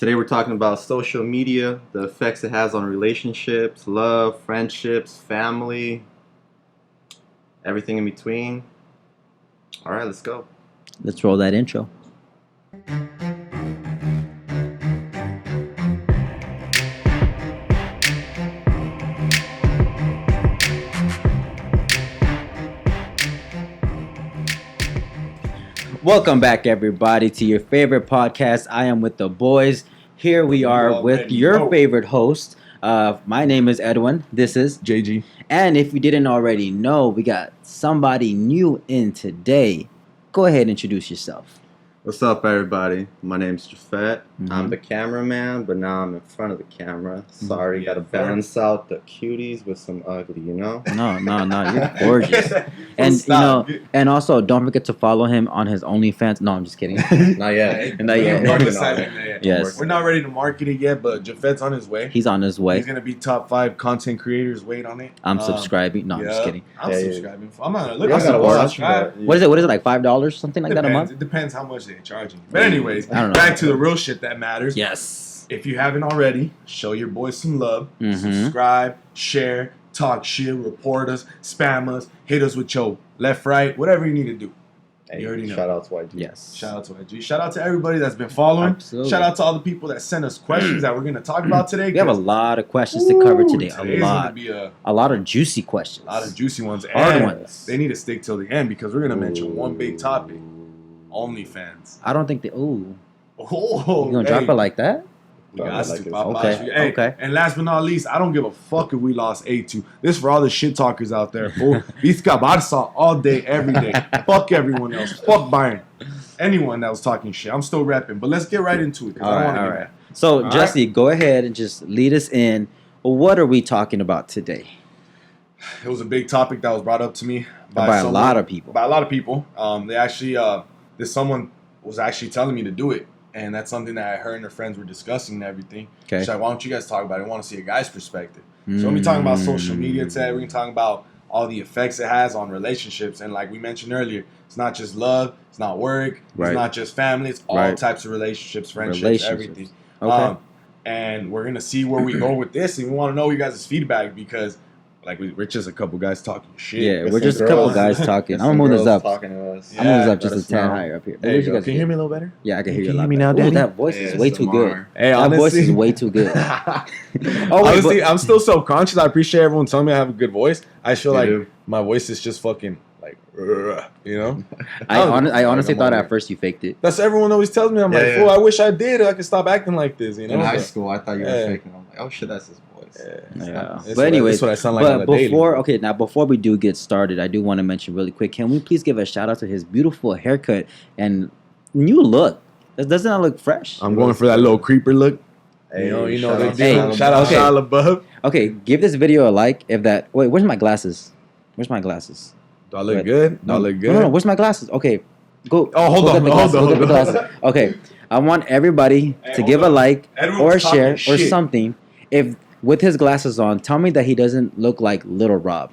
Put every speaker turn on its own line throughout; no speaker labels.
Today we're talking about social media, the effects it has on relationships, love, friendships, family, everything in between. All right, let's go.
Let's roll that intro. Welcome back, everybody, to your favorite podcast. I am with the boys. Here we are with your favorite host. My name is Edwin. This is
JG.
And if you didn't already know, we got somebody new in today. Go ahead and introduce yourself.
What's up, everybody? My name's Jafet.
Mhm.
I'm the cameraman, but now I'm in front of the camera. Sorry, gotta balance out the cuties with some ugly, you know?
No, you're gorgeous. And and also don't forget to follow him on his OnlyFans. No, I'm just kidding.
Not yet.
Not yet. Yes.
We're not ready to market it yet, but Jafet's on his way.
He's on his way.
He's gonna be top 5 content creators. Wait on it.
I'm subscribing. No, I'm just kidding.
I'm subscribing. I'm not
Look,
gonna
watch.
What is it? What is it, like $5, something like that a month?
It depends how much they're charging. But anyways,
I don't know.
back to the real shit that matters.
Yes.
If you haven't already, show your boys some love.
Mhm.
Subscribe, share, talk shit, report us, spam us, hit us with your left, right, whatever you need to do.
Hey,
You already know.
shout out to YG.
Yes.
Shout out to IG. Shout out to everybody that's been following.
Absolutely.
Shout out to all the people that sent us questions that we're going to talk about today.
We have a lot of questions to cover today.
Today's gonna be
A lot of juicy questions.
a lot of juicy ones.
Hard
and
ones.
They need to stick till the end because we're going to mention one big topic. OnlyFans.
I don't think they. Ooh.
Oh,
You gonna drop it like that?
We got
Like
to
it's-
pop
okay,
out. Hey,
okay.
And last but not least, I don't give a fuck if we lost 8-2. This for all the shit talkers out there. Fool. These cabarsa all day, every day. Fuck everyone else. Fuck Byron. Anyone that was talking shit. I'm still rapping. But let's get right into it. 'Cause I don't want to get mad.
So,
All
Jesse, go ahead and just lead us in. What are we talking about today?
It was a big topic that was brought up to me
By a
someone-
lot of people.
By a lot of people. They actually, someone was actually telling me to do it. And that's something that her and her friends were discussing and everything.
Okay.
She's like, why don't you guys talk about it? I want to see a guy's perspective. So we're talking about social media today. We're going to talk about all the effects it has on relationships. And like we mentioned earlier, it's not just love. It's not work.
Right.
It's not just family. It's all
Right.
types of relationships, friendships, everything.
Okay.
And we're going to see where we go with this. And we want to know you guys' feedback because like we're just a couple guys talking shit.
Yeah,
With
we're
some
just a couple
girls.
guys talking.
There's
I'm
some
gonna move this
girls
up.
talking to us.
I'm gonna move this up
let
just a
us
tad
know.
higher up here.
There you go.
guys
Can you hear me a little better?
Yeah, I can hear you a
Can you
lot
hear me
better.
now,
Ooh,
Daddy?
that voice is way too good.
Hey,
That
honestly,
voice is way too good.
Oh,
wait,
honestly, I'm still self-conscious. I appreciate everyone telling me I have a good voice. I feel
You
like
do.
my voice is just fucking like, you know.
I honestly
I'm
thought
over
at first you faked it.
That's everyone always tells me. I'm
Yeah,
like,
yeah.
fool. I wish I did. I could stop acting like this. You know.
In high
But-
school, I thought you were
Yeah.
faking. I'm like, oh shit, that's his voice.
Yeah.
That's
But anyways,
that's what I sound like on
but
a daily.
before we do get started, I do want to mention really quick. Can we please give a shout out to his beautiful haircut and new look? Doesn't that look fresh?
I'm going for that little creeper look.
Hey,
you know
shout
they
out
do.
Hey,
Shout out
okay.
Shia LaBeouf.
Okay, give this video a like if that. Wait, where's my glasses? Where's my glasses?
Do I look
Wait.
good? Do I look good?
No, where's my glasses? Okay, go.
Oh, hold
go
on,
get the
hold
glasses,
on,
go get the
hold on.
glasses. Okay, I want everybody
Hey,
to
hold
give a
on.
like
Everyone
or
was talking
share or
shit.
something. If with his glasses on, tell me that he doesn't look like Little Rob.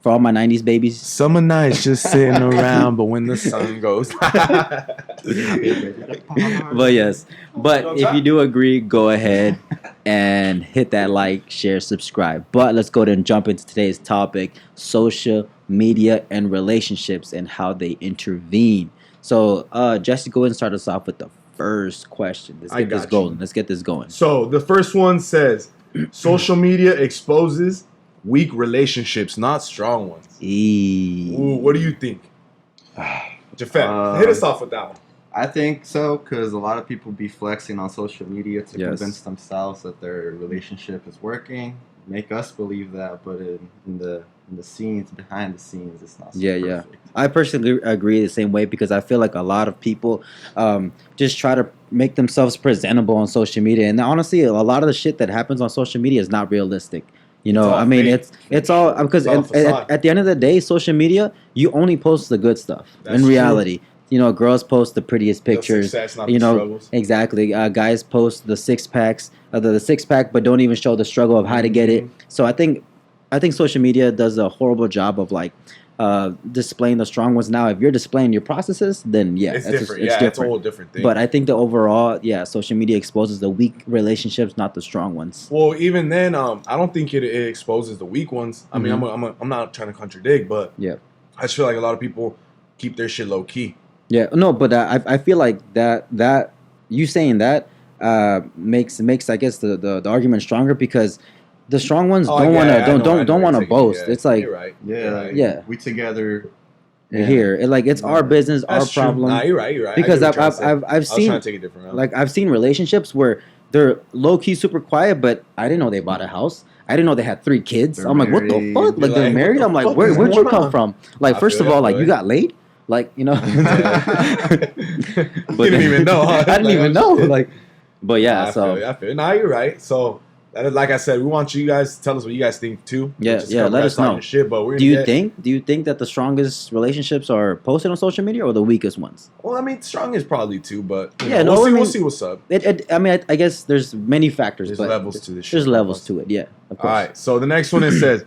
For all my '90s babies.
Summer nights just sitting around, but when the sun goes.
But yes, but if you do agree, go ahead and hit that like, share, subscribe. But let's go ahead and jump into today's topic: social media and relationships and how they intervene. So, Jesse, go ahead and start us off with the first question. Let's
I
get this
got
going.
you.
Let's get this going.
So the first one says, social media exposes weak relationships, not strong ones. Ooh, what do you think? Jafet, hit us off with that one.
I think so, because a lot of people be flexing on social media to
Yes.
convince themselves that their relationship is working, make us believe that, but in the scenes, behind the scenes, it's not so perfect.
I personally agree the same way because I feel like a lot of people just try to make themselves presentable on social media, and honestly, a lot of the shit that happens on social media is not realistic. You know,
all
I mean,
fake.
it's all because
It's all
at,
facade.
at the end of the day, social media, you only post the good stuff.
That's
in
true.
reality, you know, girls post the prettiest pictures.
Success, not
You
the
know,
struggles.
exactly. Guys post the six packs, the six pack, but don't even show the struggle of how to get it.
Mm-hmm.
So I think social media does a horrible job of like displaying the strong ones. Now, if you're displaying your processes, then yeah,
It's
that's
different.
It's
It's a
different.
whole different thing.
But I think the overall, social media exposes the weak relationships, not the strong ones.
Well, even then, I don't think it exposes the weak ones. I mean, I'm not trying to contradict, but
Yeah.
I just feel like a lot of people keep their shit low key.
Yeah, no, but I feel like that you saying that makes I guess the argument stronger because the strong ones don't want to boast. It's like
you're right.
Yeah,
You're right.
yeah.
we together.
here it's our business,
That's
our
true.
problem.
Nah, you're right. You're right.
Because
I get what you're trying to say.
I've
I was
seen
trying to take a different route.
like I've seen relationships where they're low key super quiet, but I didn't know they bought a house. I didn't know they had 3 kids.
They're
I'm like, what the
married.
fuck? Like
You're
they're
like,
married.
what
I'm
the
like,
fuck
where'd
is
you
going
come
on?
from? Like,
I
first
feel
of all,
it,
like
I
you
feel
got laid, like
you didn't even know. Huh?
I didn't even know. Like, but yeah,
I
so
feel it. Nah, you're right. So, like I said, we want you guys to tell us what you guys think too.
Yeah,
Just
yeah,
come
let
back
us know.
talking Shit, but we're
do you
gonna
think that the strongest relationships are posted on social media or the weakest ones?
Well, I mean, strong is probably too, but
Yeah,
know,
no, I mean-
we'll see what's up.
I mean, I guess there's many factors,
There's
but
levels to this shit.
there's levels to it. Yeah, of
All
course.
right. So the next one it says,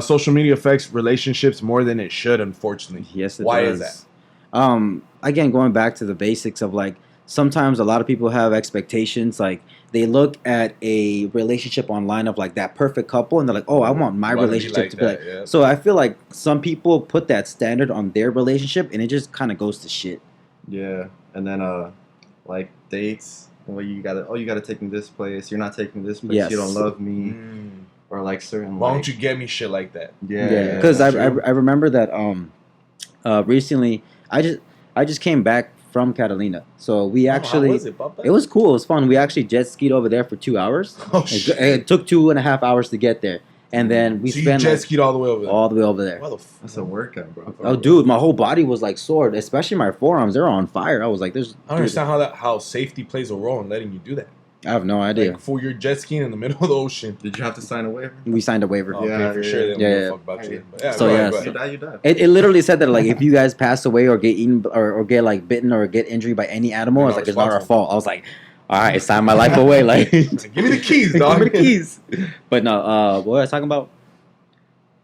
social media affects relationships more than it should. Unfortunately,
Yes, it
Why
does.
is that?
Again, going back to the basics of like sometimes a lot of people have expectations. Like they look at a relationship online of like that perfect couple, and they're like, "Oh, I want my
You wanna be
relationship
like
to be
that,
like."
yeah.
So I feel like some people put that standard on their relationship, and it just kind of goes to shit.
Yeah, and then like dates. Well, you gotta take me this place. You're not taking this place.
Yes.
You don't love me,
Mm.
or like certain.
Why
like,
don't you get me shit like that?
Yeah,
Because
that's
I
true.
remember that recently I just came back from Catalina, so we actually
How was it, Papa?
it was cool. It was fun. We actually jet skied over there for 2 hours.
Oh shit!
It took 2.5 hours to get there, and then we
so you
spent
jet
like,
skied all the way over there.
all the way over there.
Why the
That's a workout, bro.
Oh, dude, my whole body was like sore, especially my forearms. They're on fire. I was like, "There's."
I don't understand how safety plays a role in letting you do that.
I have no idea.
Like for your jet skiing in the middle of the ocean.
Did you have to sign a waiver?
We signed a waiver.
Oh,
Yeah,
okay, for
yeah,
sure. They don't
yeah,
give a
yeah.
fuck about
Hey.
you. But yeah,
So,
go
yeah,
ahead, go
You
ahead.
die, you die.
It literally said that like if you guys pass away or get eaten or get like bitten or get injured by any animal,
You're
it's
not
like it's not our
responsible.
fault. I was like, all right, sign my life away. Like,
Give me the keys, dog.
Give me the keys. But no, what was I talking about?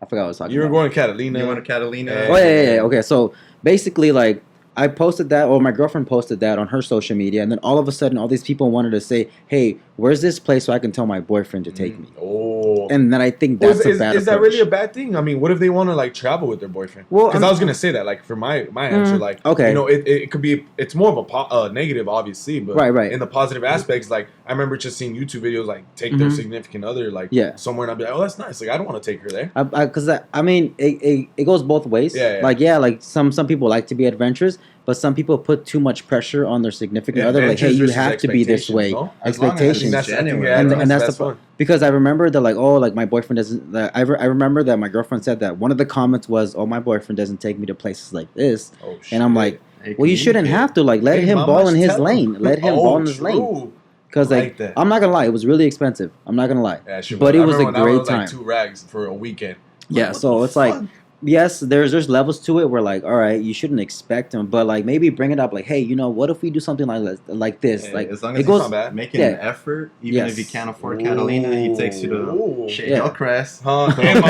I forgot what I was talking
You were
about.
going to Catalina.
You want to Catalina?
Yeah.
Oh yeah. Okay, so basically, like I posted that, or my girlfriend posted that on her social media, and then all of a sudden, all these people wanted to say, "Hey, where's this place so I can tell my boyfriend to take me?"
Oh.
And then I think
Well,
that's a bad.
is that
approach.
really a bad thing? I mean, what if they want to like travel with their boyfriend?
Well,
because
I'm-
I was gonna say that, like for my answer, like
okay.
you know, it could be it's more of a negative, obviously, but
Right.
in the positive aspects, like I remember just seeing YouTube videos like take their
Mhm.
significant other like
Yeah.
somewhere, and I'd be like, oh, that's nice. Like I don't want to take her there.
Because I mean, it goes both ways.
Yeah.
Like some people like to be adventurous, but some people put too much pressure on their significant other. Like, hey,
Adventures
you
versus
have to be this
expectations,
way.
no?
As long as it's
Expectations.
I think
genuine.
yeah, I
And-
think
and
that's
that's
the
the
best one.
Because I remember that, like, oh, like my boyfriend doesn't. I remember that my girlfriend said that one of the comments was, "Oh, my boyfriend doesn't take me to places like this,"
Oh,
and I'm
shit.
like,
Hey,
well, you shouldn't
communicate.
have to. Like, let
Hey,
him
mama,
ball in
just
his
tell
lane.
him.
Let him
Oh,
ball in his lane.
true.
Because
I
like,
like that.
I'm not gonna lie, it was really expensive. I'm not gonna lie.
Yeah, sure.
But
I
it was a
remember when that
great
was, like,
time.
2 rags for a weekend.
Yeah,
What
so
the
it's like,
fuck?
yes, there's levels to it where like, all right, you shouldn't expect them, but like maybe bring it up like, hey, you know, what if we do something like this?
Hey,
like
as long
it
as
goes,
not bad.
making
yeah.
an effort, even
Yes.
if you can't afford Catalina, he takes you
Ooh.
to shit
Yeah.
Hillcrest.
Huh?
Don't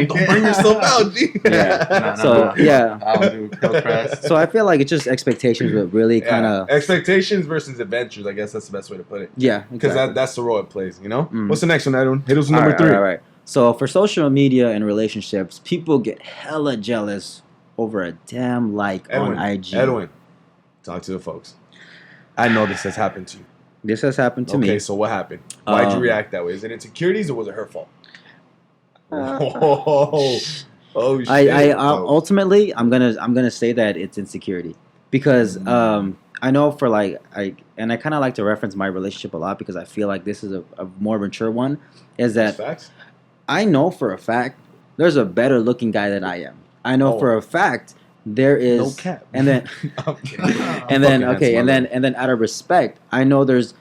Don't bring yourself out, G.
Yeah. So, yeah.
I don't do Hillcrest.
So I feel like it's just expectations, but really kind of
Expectations versus adventures. I guess that's the best way to put it.
yeah,
Because
exactly.
that's the role it plays. You know.
Mm.
What's the next one, Edwin? Hit us with
All
number
right,
3.
all right. So for social media and relationships, people get hella jealous over a damn like
Edwin,
on IG.
Edwin, talk to the folks. I know this has happened to you.
This has happened to
Okay,
me.
so what happened? Why'd you
Um,
react that way? Is it insecurities or was it her fault? Oh shit!
I ultimately I'm gonna say that it's insecurity because I know for like I kind of like to reference my relationship a lot because I feel like this is a more mature one. Is
That's
that
facts?
I know for a fact there's a better looking guy than I am. I know
Oh.
for a fact there is
No cap.
and then
I'm kidding.
and then
Fucking
okay
handsome,
and then out of respect I know there's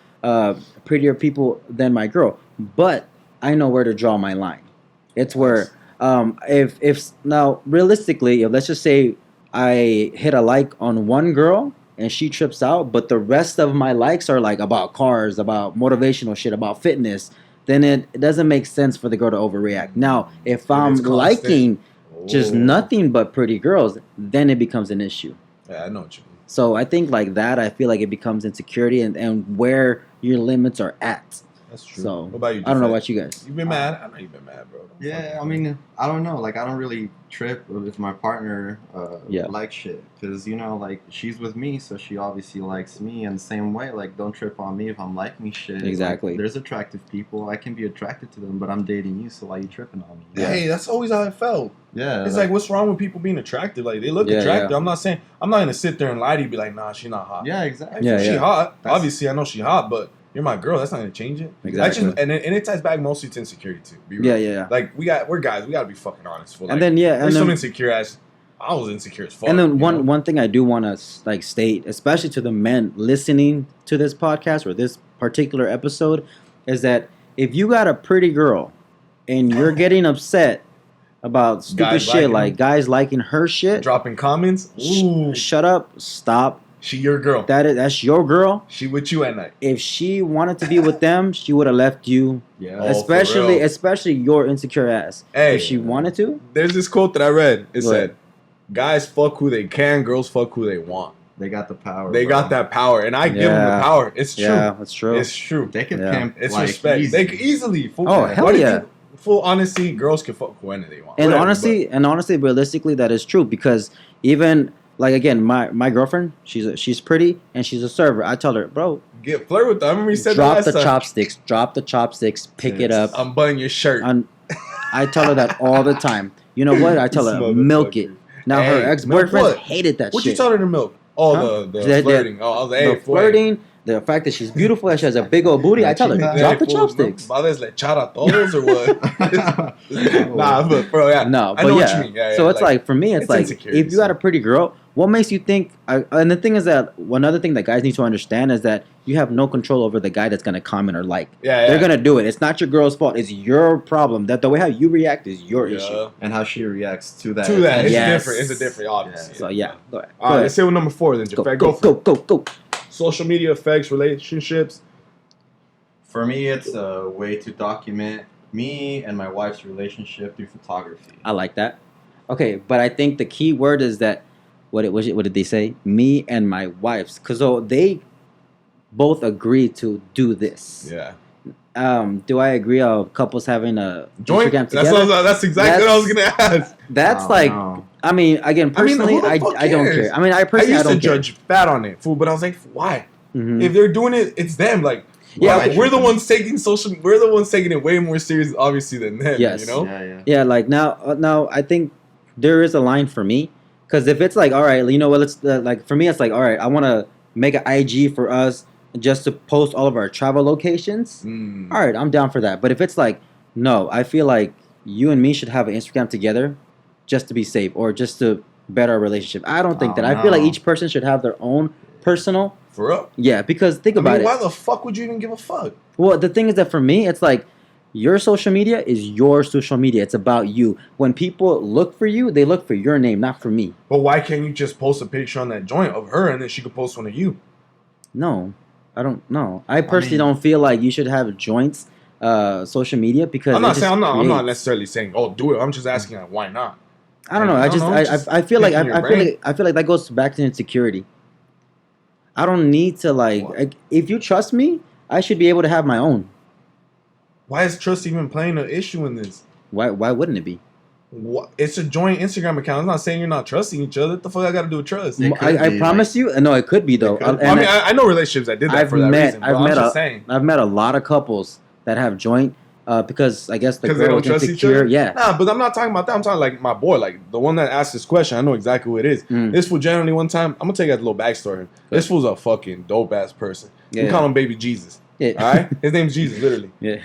prettier people than my girl, but I know where to draw my line. It's where if now realistically, if let's just say I hit a like on one girl and she trips out, but the rest of my likes are like about cars, about motivational shit, about fitness, then it doesn't make sense for the girl to overreact. Now, if I'm
it's constant.
liking just nothing but pretty girls, then it becomes an issue.
Yeah, I know what you mean.
So I think like that, I feel like it becomes insecurity and where your limits are at.
That's true.
So
what about you?
I don't know about you guys.
You've been mad. I know you've been mad, bro.
Yeah, I mean, I don't know. Like, I don't really trip if my partner likes shit. Because, you know, like, she's with me, so she obviously likes me. And the same way, like, don't trip on me if I'm liking shit.
Exactly.
Like, there's attractive people. I can be attracted to them, but I'm dating you, so why you tripping on me?
Yeah. Hey, that's always how I felt.
Yeah.
It's like, what's wrong with people being attractive? Like, they look attractive. I'm not saying, I'm not going to sit there and lie to you, be like, nah, she's not hot.
Yeah, exactly.
Yeah,
She hot. Obviously, I know she hot, but you're my girl. That's not gonna change it.
Exactly.
And it ties back mostly to insecurity too. Be
Yeah,
real.
yeah, yeah.
Like we're guys. We gotta be fucking honest. Like,
And then
there's some insecure ass. I was insecure as fuck.
And then one thing I do want to like state, especially to the men listening to this podcast or this particular episode, is that if you got a pretty girl and you're getting upset about stupid
Guys
shit like guys liking her shit,
dropping comments. Ooh,
shut up, stop.
she your girl.
That's your girl.
She with you at night.
If she wanted to be with them, she would have left you.
Yeah.
Oh,
especially your insecure ass.
Hey.
If she wanted to,
There's this quote that I read. It
What?
said, "Guys fuck who they can, girls fuck who they want."
They got the power.
They
bro.
got that power, and I give them
Yeah.
the power. It's true.
yeah, that's true.
It's true.
They can
Yeah.
pimp.
It's
like,
respect.
easy.
They could easily. Full,
Oh,
why
hell
do you
yeah.
think, full honesty, girls can fuck whoever they want.
And
Whatever,
honestly, realistically, that is true because even like again, my girlfriend, she's pretty and she's a server. I tell her, bro,
get flirt with them. I remember you said
drop
that
the
last time.
chopsticks, pick it up.
Unbutton your shirt.
I tell her that all the time. You know what? I tell
This
her, milk
motherfucker.
it. Now
Hey,
her ex-boyfriend
milk what?
hated that
What
shit.
you tell her to milk? Oh,
Huh?
the
The-
flirting. Oh, I was like,
The
hey,
flirting, the fact that she's beautiful, that she has a big old booty. I tell her, drop the chopsticks.
Mother's like chara todos or what? Nah, but bro, yeah.
No,
I
but
know
yeah.
what you mean. Yeah,
So
yeah,
it's like for me, it's like
insecurities.
if you got a pretty girl, what makes you think? And the thing is that one other thing that guys need to understand is that you have no control over the guy that's gonna comment or like.
Yeah,
They're gonna do it. It's not your girl's fault. It's your problem. That the way how you react is your issue.
And how she reacts to that.
To that, it's
Yes.
different. It's a different, obviously.
So yeah, go ahead.
All right, let's say with number 4 then.
Go,
Jafet,
go.
Social media affects relationships.
For me, it's a way to document me and my wife's relationship through photography.
I like that. Okay, but I think the key word is that what did they say? Me and my wife's, because they both agreed to do this.
Yeah.
Do I agree of couples having a
Joint.
Instagram together?
That's exactly what I was gonna ask.
That's
Oh,
like,
no.
I mean, again, personally,
who the
I
fuck
don't
cares?
care. I mean, I
I
personally,
used to
don't care.
judge fat on it, fool, but I was like, why?
Mhm.
If they're doing it, it's them. Like,
Yeah,
yeah, we're the ones taking we're the ones taking it way more serious, obviously, than them.
Yes.
You know?
Yeah.
Yeah, like now, I think there is a line for me, because if it's like, all right, you know what, let's like for me, it's like, all right, I want to make an IG for us just to post all of our travel locations.
Mm.
All right, I'm down for that. But if it's like, no, I feel like you and me should have an Instagram together just to be safe or just to better our relationship. I don't think
Oh,
that. I feel like
no.
each person should have their own personal.
For real?
Yeah, because think
I
about
mean,
it.
why the fuck would you even give a fuck?
Well, the thing is that for me, it's like your social media is your social media. It's about you. When people look for you, they look for your name, not for me.
But why can't you just post a picture on that joint of her and then she could post one of you?
No, I don't know. I personally
mean-
don't feel like you should have joints social media because
I'm
it
not
just
saying I'm not
creates-
necessarily saying, oh, do it. I'm just asking like, why not?
I don't know.
I
I
don't
just
know, just
I feel like
picking your
I feel like that goes back to insecurity. I don't need to like if you trust me, I should be able to have my own.
Why is trust even playing an issue in this?
Why wouldn't it be?
What? It's a joint Instagram account. I'm not saying you're not trusting each other. What the fuck I got to do with trust?
It could
I
be,
promise you. No, it could be though.
I mean, I know relationships that did that
I've
for that
met
reason. But I'm just saying.
I've met a lot of couples that have joint because I guess the
'Cause they
girl
don't
was
trust each
insecure.
other?
Yeah.
Nah, but I'm not talking about that. I'm talking like my boy, like the one that asked this question. I know exactly who it is.
Mm.
This fool generally one time, I'm gonna tell you guys a little backstory. This fool's a fucking dope ass person. We
Yeah.
call him Baby Jesus.
Yeah.
All right, his name's Jesus, literally.
Yeah.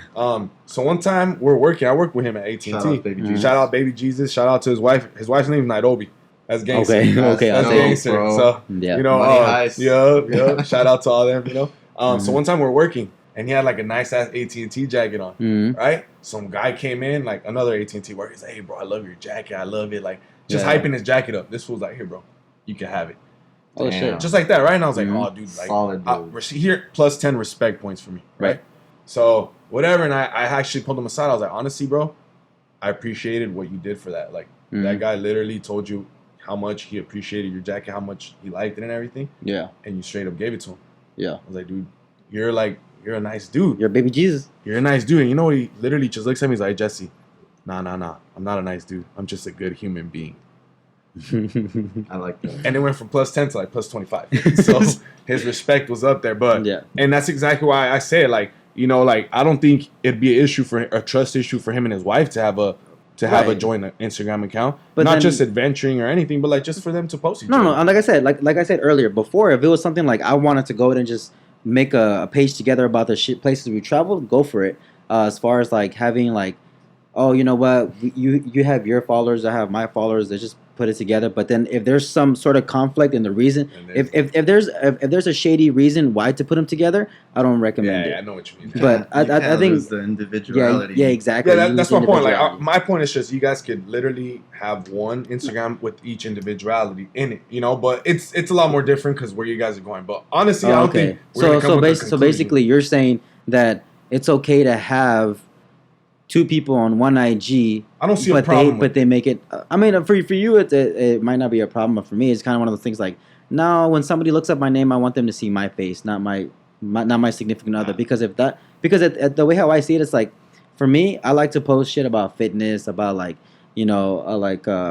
So one time we're working. I work with him at AT&T.
Shout out, Baby Jesus.
Shout out Baby Jesus. Shout out to his wife. His wife's name is Nairobi. That's gangster.
Okay,
That's,
okay,
that's
I'll say
gangster.
bro.
So
Yeah.
you know,
Money heist.
yeah. Shout out to all them. You know. So
Mm-hmm.
one time we're working, and he had like a nice ass AT&T jacket on.
Mhm.
Right? Some guy came in, like another AT&T worker. He's like, "Hey, bro, I love your jacket. I love it." Like just
Yeah.
hyping his jacket up. This fool's like, "Here, bro, you can have it."
Oh
Damn.
shit.
Just like that, right? And I was like,
Mhm.
"Oh, dude, like,
Solid, dude.
here plus 10 respect points for me." Right? So whatever, and I actually pulled him aside. I was like, "Honestly, bro, I appreciated what you did for that. Like, That guy literally told you how much he appreciated your jacket, how much he liked it and everything.
Yeah.
And you straight up gave it to him.
Yeah.
I was like, dude, you're a nice dude.
You're baby Jesus.
You're a nice dude. And you know what? He literally just looks at me. He's like, Jesse, nah. I'm not a nice dude. I'm just a good human being.
I like that.
And it went from +10 to like +25. So his respect was up there. But
Yeah.
and that's exactly why I say it. Like, you know, like I don't think it'd be an issue for a trust issue for him and his wife to have a
Right.
joint Instagram account.
But
not
then-
just adventuring or anything, but like just for them to post each
No,
other.
no. And like I said earlier, before, if it was something like I wanted to go and just make a page together about the shit places we traveled, go for it. As far as like having like, oh, you know what, you have your followers, I have my followers. Let's just put it together. But then if there's some sort of conflict in the reason,
And then-
if there's a shady reason why to put them together, I don't recommend
I
it.
know what you mean.
But I
You can't
think-
lose the individuality.
Yeah, exactly.
Yeah,
You
that's
lose
my point. Like,
individuality.
my point is just you guys could literally have one Instagram with each individuality in it, you know. But it's a lot more different because where you guys are going. But honestly, I don't think we're gonna come with a
So
conclusion.
basically, you're saying that it's okay to have two people on one IG.
I don't see a
but
problem.
But they make it. I mean, for you, it might not be a problem, but for me, it's kind of one of those things. Like, no, when somebody looks up my name, I want them to see my face, not my significant other. Because the way how I see it, it's like, for me, I like to post shit about fitness, about like, you know,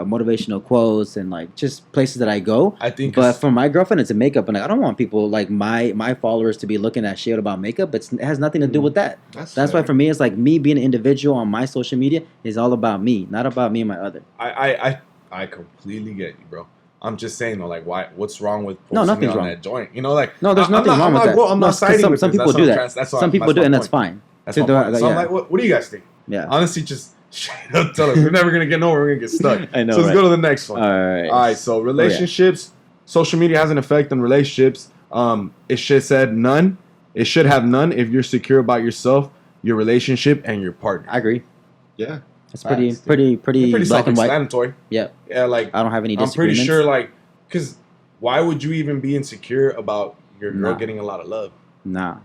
motivational quotes and like just places that I go.
I think,
But for my girlfriend, it's a makeup, and like, I don't want people like my followers to be looking at shit about makeup. But it has nothing to do with that. That's why
fair.
for me, it's like me being an individual on my social media is all about me, not about me and my other.
I completely get you, bro. I'm just saying though, like, why? What's wrong with posting
No, nothing's
on
wrong.
that joint? You know, like,
No, there's nothing
I'm not,
wrong with that.
I'm
No,
not
'cause
siding with
some
this.
people
That's
do
what I'm
that.
trans- that's what-
Some people
that's
do,
my
and that's
point.
fine.
That's
To
my
do-
point. So I'm
yeah.
like, what do you guys think?
Yeah.
Honestly, just straight up tell us. We're never gonna get nowhere. We're gonna get stuck.
I know,
So let's
right?
go to the next one.
All right.
All right. So relationships, social media has an effect on relationships. It should said none. It should have none if you're secure about yourself, your relationship, and your partner.
I agree.
Yeah.
It's pretty
Facts, dude.
Pretty
black and white.
self-explanatory.
Yeah.
Yeah, like
I don't have any
I'm pretty
disagreements.
sure, like, because why would you even be insecure about your girl
Nah.
getting a lot of love?
Nah.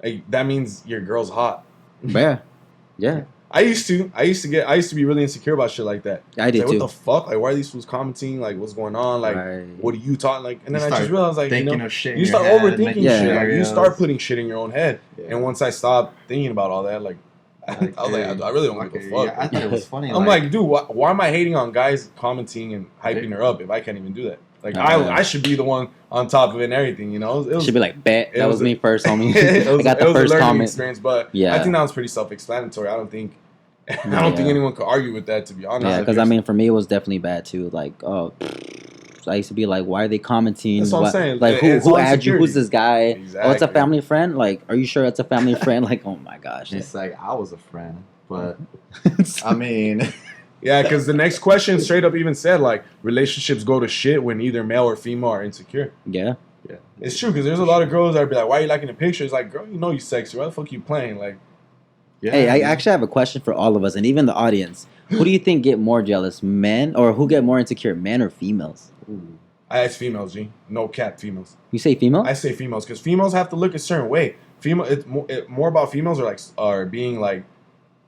Like, that means your girl's hot.
Yeah. Yeah.
I used to be really insecure about shit like that.
I did
Like,
too.
what the fuck? Like, why are these fools commenting? Like, what's going on? Like,
Right.
what are you talking? Like, and then
You
I just
start
realized, like, you
Thinking
know,
of shit. in
you
your
start
head,
overthinking
making
shit. Like, you
scenarios.
start putting shit in your own head.
Yeah.
And once I stopped thinking about all that, like, I was like, I really don't give a fuck.
Yeah, I thought it was funny.
I'm like, dude, why am I hating on guys commenting and hyping her up if I can't even do that? Like, I should be the one on top of it and everything, you know? It was,
Should be like, bet
it
that
was
was
a-
me first, homie.
it was,
I got
it
the
was a
first
learning
comment.
experience, but
Yeah.
I think that was pretty self-explanatory. I don't think anyone could argue with that, to be honest.
Yeah, because I mean, for me, it was definitely bad too. Like, oh, I used to be like, why are they commenting?
That's what I'm saying.
Like,
It's
who
all
added you?
insecurity.
Who's this guy? Oh, it's a
Exactly.
family friend. Like, are you sure it's a family friend? Like, oh my gosh.
It's like I was a friend, but I mean,
Yeah, because the next question straight up even said, like, relationships go to shit when either male or female are insecure.
Yeah.
yeah,
It's true, because there's a lot of girls that be like, why are you liking the pictures? Like, girl, you know you sexy. Why the fuck you playing? Like,
yeah.
Hey, I actually have a question for all of us and even the audience. Who do you think get more jealous, men, or who get more insecure, men or females?
Ooh.
I ask females, G. No cap, females.
You say female?
I say females, because females have to look a certain way. It's more about females are being like,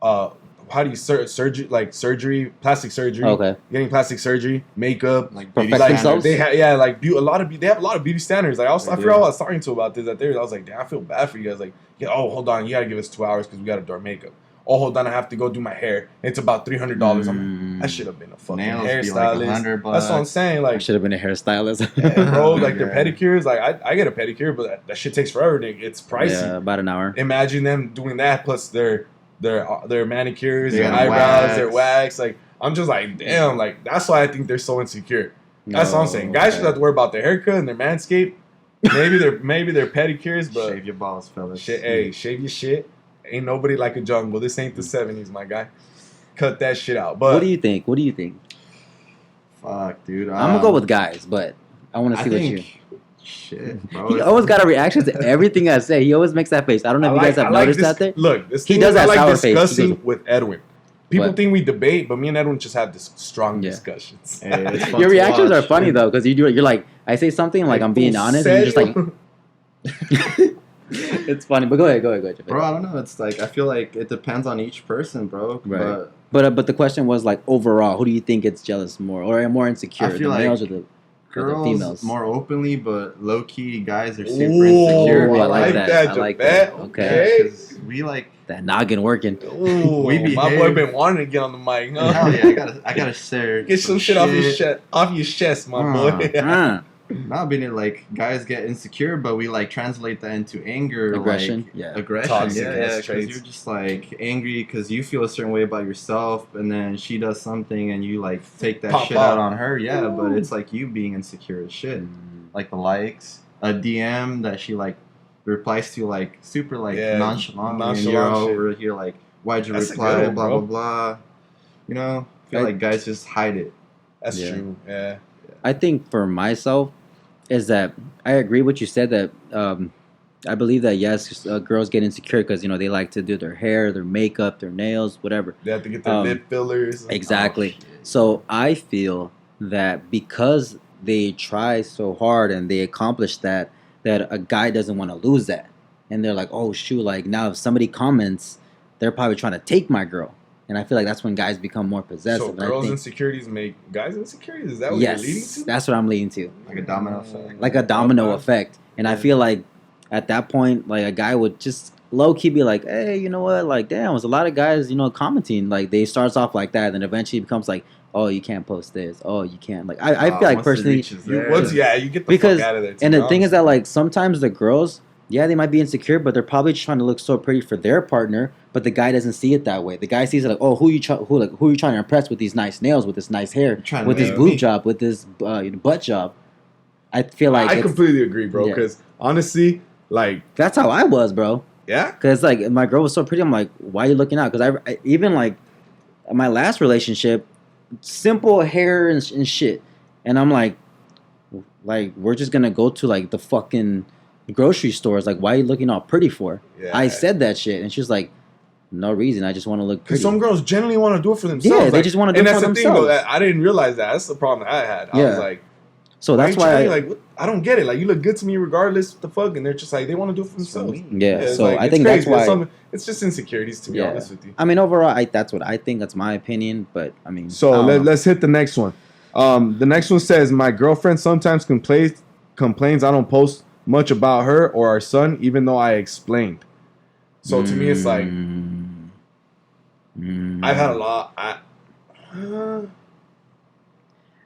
how do you surgery, plastic surgery,
Okay.
getting plastic surgery, makeup,
Like
Perfect
beauty
themselves?
standards.
they have they have a lot of beauty standards. Like I
They
forgot
do.
what I was talking to about this. I was like, damn, I feel bad for you guys. Like, yeah, oh, hold on, you gotta give us 2 hours because we gotta do our makeup. Oh, hold on, I have to go do my hair. It's about $300. I'm like, I should have been a fucking
Nails be
hairstylist.
like $100.
That's what I'm saying.
I
Like,
should have been a hairstylist.
yeah, bro, like their
Yeah.
pedicures. Like I get a pedicure, but that shit takes forever. It's pricey.
Yeah, about an hour.
Imagine them doing that plus their manicures,
They
their
got
eyebrows, their
wax.
wax. Like I'm just like, damn. Like that's why I think they're so insecure. That's what I'm saying. Guys should have to worry about their haircut and their manscape. Maybe their pedicures, but
Shave your balls, fellas.
shave your shit. Ain't nobody like a jungle. This ain't the 70s, my guy. Cut that shit out. But
What do you think? What do you think?
Fuck, dude.
I'm gonna go with guys, but I want to
I
see what
think,
you.
shit, bro.
He always got a reaction to everything I say. He always makes that face. I don't know if you guys have noticed that there.
Look, this
He
thing
does
is I
that
like
sour face. He
discussing
goes-
with Edwin. People
What?
think we debate, but me and Edwin just have this strong
Yeah.
discussions.
Hey, it's fun
Your
to
reactions are
watch.
funny though, because you do it. You're like, I say something like I'm being honest, and you're just like, it's funny. But go ahead, Jafet.
Bro, I don't know. It's like I feel like it depends on each person, bro.
Right.
But
But the question was like overall, who do you think gets jealous more or more insecure?
I feel
the
like
males or the
girls
females?
more openly, but low key guys are super
Ooh,
insecure.
Ooh,
I like that.
I like
Jafet.
that.
Okay.
Because we like
That noggin working.
Ooh,
We
my boy
behave.
been wanting to get on the mic. Huh?
hell yeah, I gotta share
Get some shit off your chest, my boy.
Not being it like guys get insecure, but we like translate that into anger,
Aggression,
like
yeah.
aggression,
Toxic
yeah,
ass
because
traits.
you're just like angry because you feel a certain way about yourself, and then she does something and you like take that
Pop
shit
off.
out on her, yeah. But
Ooh.
it's like you being insecure as shit, like the likes, a DM that she like replies to like super like
Yeah,
nonchalantly, and you're
nonchalant shit.
over here like, why'd you
That's a
reply?
good one,
Blah
bro.
blah blah. You know, I feel like guys just hide it.
That's
Yeah.
true. Yeah.
I think for myself is that I agree with you said that I believe that yes, girls get insecure because they like to do their hair, their makeup, their nails, whatever.
They have to get their lip fillers.
Exactly.
Oh, shit.
So I feel that because they try so hard and they accomplish that a guy doesn't want to lose that, and they're like, oh shoot, like now if somebody comments, they're probably trying to take my girl, and I feel like that's when guys become more possessive.
So
And I
girls'
think,
insecurities make guys' insecurities? Is that what you're leading
yes,
to?
that's what I'm leading to,
Like a domino effect.
like a domino
Okay.
effect. And I
Yeah.
feel like at that point, like a guy would just low key be like, hey, you know what? Like, damn, there's a lot of guys, commenting. Like, they starts off like that, and eventually becomes like, oh, you can't post this. Oh, you can't. Like, I feel like
Once it
personally,
reaches there,
You get the
because
fuck out of there.
and the thing is that like sometimes the girls, yeah, they might be insecure, but they're probably just trying to look so pretty for their partner, but the guy doesn't see it that way. The guy sees it like, oh, who you trying to impress with these nice nails, with this nice hair,
Trying to
with this
make
boob
me.
job, with this butt job. I feel like
I
it's,
completely agree, bro.
Yeah.
Because honestly, like,
that's how I was, bro.
yeah,
Cause like my girl was so pretty, I'm like, why are you looking out? Cause I even like my last relationship, simple hair and shit, and I'm like we're just gonna go to like the fucking grocery stores. Like, why are you looking all pretty for?
yeah.
I said that shit, and she's like, no reason. I just want to look
Because
pretty.
some girls generally want to do it for themselves.
Yeah, they just wanna do
and
it
that's
for
the thing, though.
themselves.
That I didn't realize that. That's the problem that I had. I was
Yeah.
like,
So that's why I,
like, what? I don't get it. Like, you look good to me regardless. What the fuck? And they're just like, they want to do it for themselves.
yeah.
it's
So
like,
I
it's
think that's
crazy. It's
why.
it's just insecurities, to be
Yeah.
honest with you.
I mean, overall, that's what I think. That's my opinion. But I mean,
So
I don't know.
let's hit the next one. The next one says, my girlfriend sometimes complains I don't post much about her or our son, even though I explained. So to me, it's like, I've had a lot.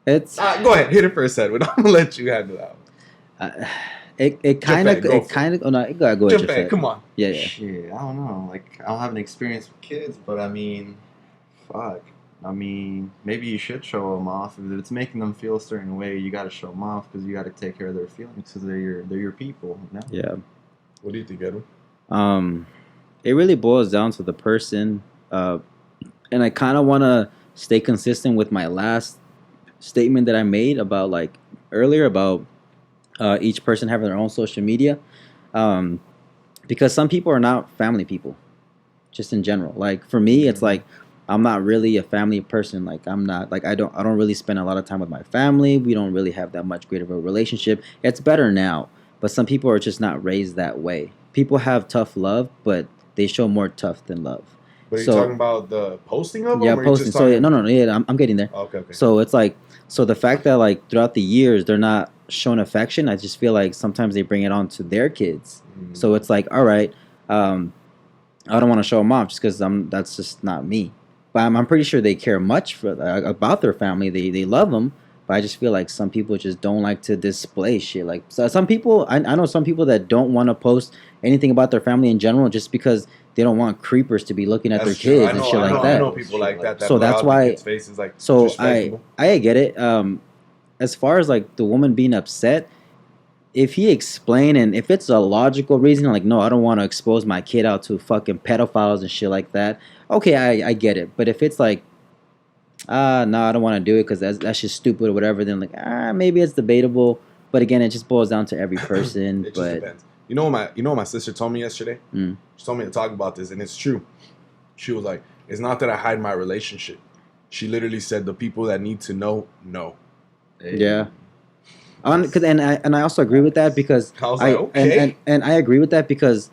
It's
Go ahead, hit it first, Edwin. I'm gonna let you handle that one.
it kind
Jafet, go
of
for
oh no, go ahead,
Jafet,
Jafet.
come on.
Yeah.
Shit, I don't know. Like, I don't have an experience with kids, but I mean, fuck. I mean, maybe you should show them off. If it's making them feel a certain way, you got to show them off because you got to take care of their feelings because they're your people. You know?
Yeah.
What do you think, Edwin?
It really boils down to the person, and I kind of want to stay consistent with my last statement that I made about like earlier about each person having their own social media, because some people are not family people, just in general. Like for me, it's like I'm not really a family person. Like I'm not like I don't really spend a lot of time with my family. We don't really have that much great of a relationship. It's better now, but some people are just not raised that way. People have tough love, but they show more tough than love.
But are you
So-
talking about the posting of them?
Yeah,
or you
posting.
just
So yeah,
talking-
no, yeah, I'm getting there.
Okay.
So it's like, so the fact that like throughout the years they're not showing affection, I just feel like sometimes they bring it on to their kids.
Mm.
So it's like, all right, I don't want to show them off just because that's just not me. But I'm pretty sure they care much for about their family. They love them. But I just feel like some people just don't like to display shit. Like so some people, I know some people that don't want to post anything about their family in general just because they don't want creepers to be looking at
That's
their
true.
kids and shit like that.
I know people like that.
So
put
that's
out
why-
their kids' faces, like,
So
disrespectful.
I get it. As far as like the woman being upset, if he explained and if it's a logical reason, like no, I don't want to expose my kid out to fucking pedophiles and shit like that. Okay, I get it. But if it's like, no, I don't want to do it because that's just stupid or whatever, then like maybe it's debatable. But again, it just boils down to every person.
It just
but
depends. You know what my sister told me yesterday?
Mm.
She told me to talk about this, and it's true. She was like, it's not that I hide my relationship. She literally said the people that need to know.
yeah. And I also agree with that because
I was like, okay.
and I agree with that because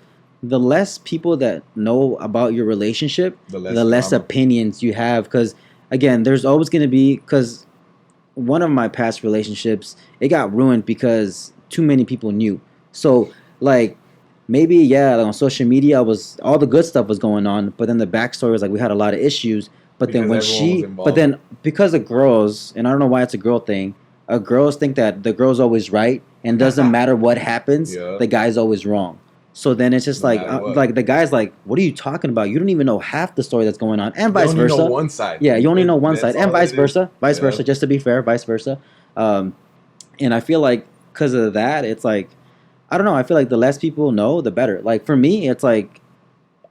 the less people that know about your relationship, the less
drama.
opinions you have. Because again, there's always going to be, because one of my past relationships, it got ruined because too many people knew. So like maybe like on social media was all the good stuff was going on, but then the backstory was like we had a lot of issues. But then because of girls, and I don't know why it's a girl thing, girls think that the girl's always right, and doesn't matter what happens, the guy's always wrong. So then it's just like the guy's like, what are you talking about? You don't even know half the story that's going on, and vice versa. You only know
one side.
Yeah, you only know one side, and vice versa. Vice versa, just to be fair, vice versa. And I feel like because of that, it's like, I don't know. I feel like the less people know, the better. Like for me, it's like